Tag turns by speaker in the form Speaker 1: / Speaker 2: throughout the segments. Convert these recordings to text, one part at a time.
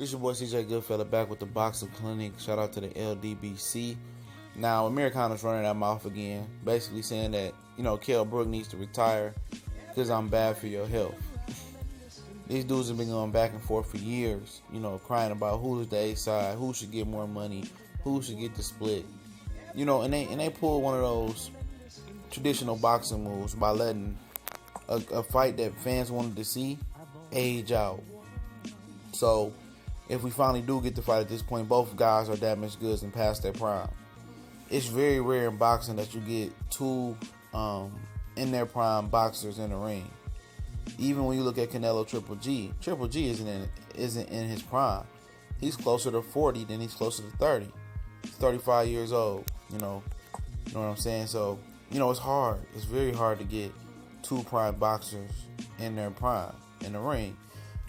Speaker 1: This your boy CJ Goodfella back with the Boxing Clinic. Shout out to the LDBC. Now, Amir Khan is running that mouth again, basically saying that, Kell Brook needs to retire because I'm bad for your health. These dudes have been going back and forth for years, crying about who's the A side, who should get more money, who should get the split. And they pulled one of those traditional boxing moves by letting a fight that fans wanted to see age out. So, if we finally do get the fight at this point, both guys are damaged goods and past their prime. It's very rare in boxing that you get two in their prime boxers in the ring. Even when you look at Canelo Triple G isn't in his prime. He's closer to 40 than he's closer to 30. He's 35 years old. You know what I'm saying? So, it's hard. It's very hard to get two prime boxers in their prime in the ring.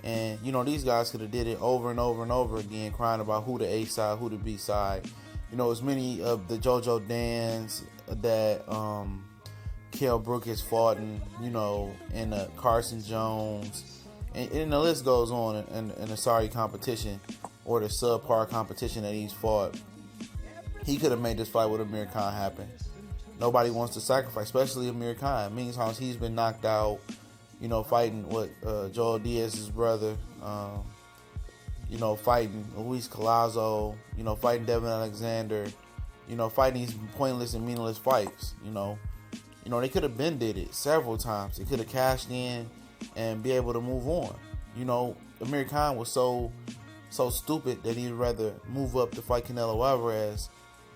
Speaker 1: And, these guys could have did it over and over and over again, crying about who the A side, who the B side. As many of the JoJo Dans that Kell Brook has fought in, and Carson Jones. And the list goes on in the sorry competition or the subpar competition that he's fought. He could have made this fight with Amir Khan happen. Nobody wants to sacrifice, especially Amir Khan. Many times he's been knocked out. Fighting Joel Diaz's brother, fighting Luis Collazo, fighting Devin Alexander, fighting these pointless and meaningless fights, they could have been did it several times. They could have cashed in and be able to move on. Amir Khan was so stupid that he'd rather move up to fight Canelo Alvarez,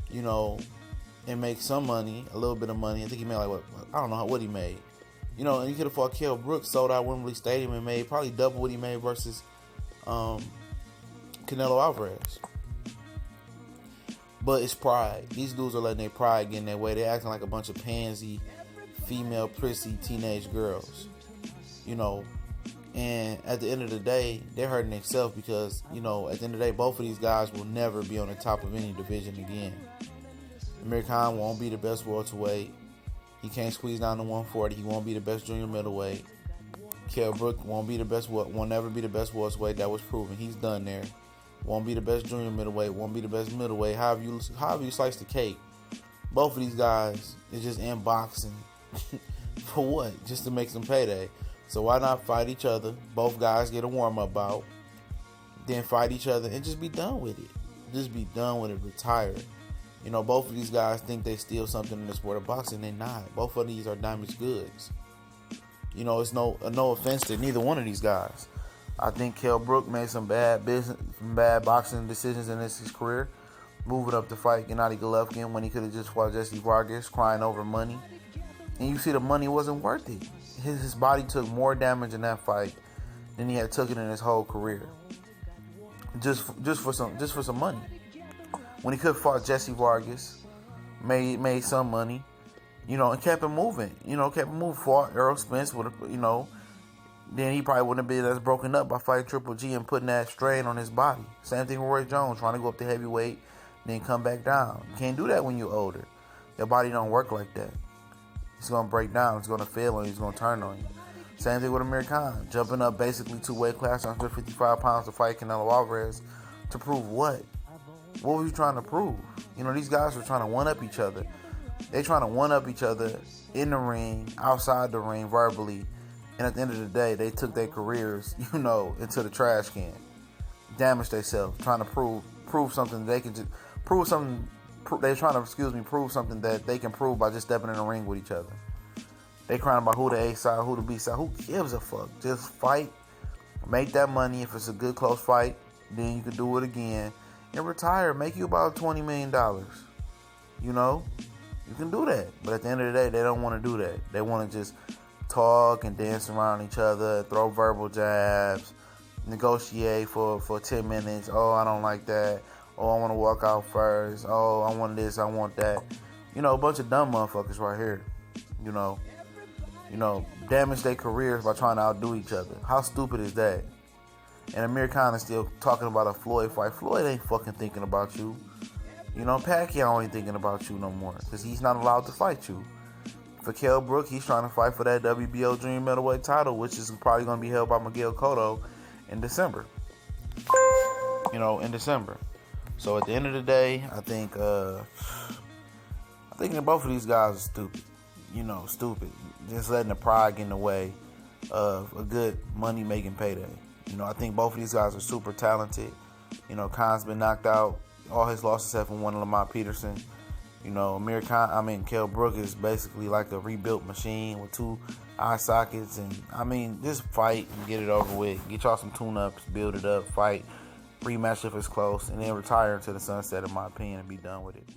Speaker 1: and make some money, a little bit of money. I think he made I don't know what he made. And he could have fought Kell Brook, sold out Wembley Stadium, and made probably double what he made versus Canelo Alvarez. But it's pride. These dudes are letting their pride get in their way. They're acting like a bunch of pansy, female, prissy, teenage girls. And at the end of the day, they're hurting themselves because, at the end of the day, both of these guys will never be on the top of any division again. Amir Khan won't be the best welterweight. He can't squeeze down to 140. He won't be the best junior middleweight. Kell Brook won't never be the best welterweight. That was proven. He's done there. Won't be the best junior middleweight. Won't be the best middleweight. However you slice the cake. Both of these guys is just in boxing. For what? Just to make some payday. So why not fight each other? Both guys get a warm-up bout. Then fight each other and just be done with it. Just be done with it. Retire. Both of these guys think they steal something in the sport of boxing. They're not. Both of these are damaged goods. It's no offense to neither one of these guys. I think Kell Brook made some bad boxing decisions in his career. Moving up to fight Gennady Golovkin when he could have just fought Jesse Vargas, crying over money. And you see the money wasn't worth it. His body took more damage in that fight than he had taken in his whole career. Just for some money. When he could have fought Jesse Vargas, made some money, and kept it moving. Fought Earl Spence with, then he probably wouldn't have been as broken up by fighting Triple G and putting that strain on his body. Same thing with Roy Jones, trying to go up to heavyweight, then come back down. You can't do that when you're older. Your body don't work like that. It's going to break down. It's going to fail on you. It's going to turn on you. Same thing with Amir Khan, jumping up basically two weight classes, 155 pounds to fight Canelo Alvarez to prove what? What were you trying to prove? These guys were trying to one-up each other. They trying to one-up each other in the ring, outside the ring, verbally. And at the end of the day, they took their careers, into the trash can. Damaged themselves, trying to prove something they can just prove something. They're trying to, prove something that they can prove by just stepping in the ring with each other. They crying about who the A side, who the B side. Who gives a fuck? Just fight, make that money. If it's a good close fight, then you can do it again. And retire, make you about $20 million. You can do that. But at the end of the day, they don't want to do that. They want to just talk and dance around each other, throw verbal jabs, negotiate for 10 minutes. Oh, I don't like that. Oh, I want to walk out first. Oh, I want this, I want that. A bunch of dumb motherfuckers right here. Damage their careers by trying to outdo each other. How stupid is that? And Amir Khan is still talking about a Floyd fight. Floyd ain't fucking thinking about you. Pacquiao ain't thinking about you no more because he's not allowed to fight you. For Kell Brook, he's trying to fight for that WBO junior middleweight title, which is probably going to be held by Miguel Cotto in December. in December. So at the end of the day, I think that both of these guys are stupid. Stupid. Just letting the pride get in the way of a good money-making payday. I think both of these guys are super talented. Khan's been knocked out. All his losses have been one to Lamont Peterson. Amir Khan, Kell Brook is basically like a rebuilt machine with 2 eye sockets. And, just fight and get it over with. Get y'all some tune-ups, build it up, fight, rematch if it's close, and then retire into the sunset, in my opinion, and be done with it.